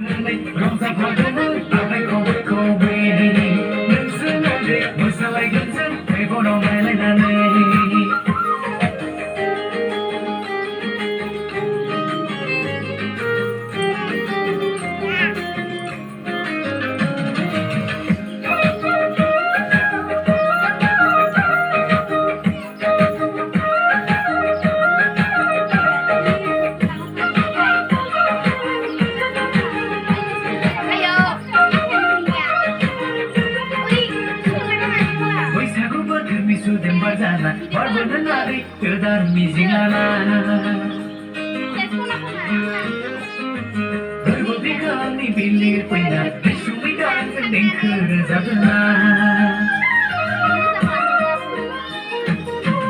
रंजाफादोंमोन आखाइ खबै खबै नोंजों आंजों मोसालायगोन जों मेगनाव नायलायनानै बैसागु बोथोरनि सुदेम बार जाना बारबोनो लारि गोदान मिजिं लाना फोरबो बिखानि बिलिर फैना रैसुमै गानजों देंखो रोजाबोना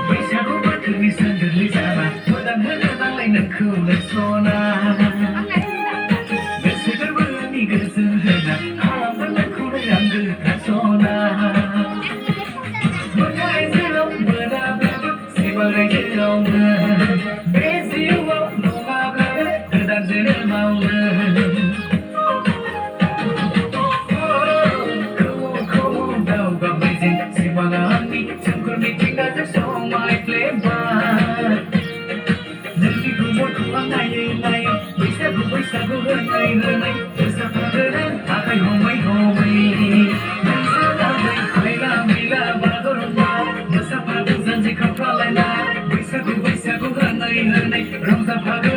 बैसागु बोथोरनि सोन्दोरलि जाना मोदान होनो नांलाय नोंखौ लोंसना गोसो गोरबोनि गोजोन होना खालामगोन नोंखौनो आंगो थासना मोननायजों मोनाब्लाबो सिमांनायजोंनो बे जिउआव नङाब्लाबो गोदान जोनोमावनो दावगाबायजों सिमाङा आंनि सोमखोर मिथिंगाजों समायफ्लेबाय नोंनि गुमुरखौ आं नायै नायै बैसागु बैसागु होनै होनै मोसाफादों आखाइ हमै हमै नोंजों आंजों मैला मैला बागुरुम्बा मोसाफादों जानजि खाफ्रालायना बैसागु बैसागु होनै होनै रंजाफादों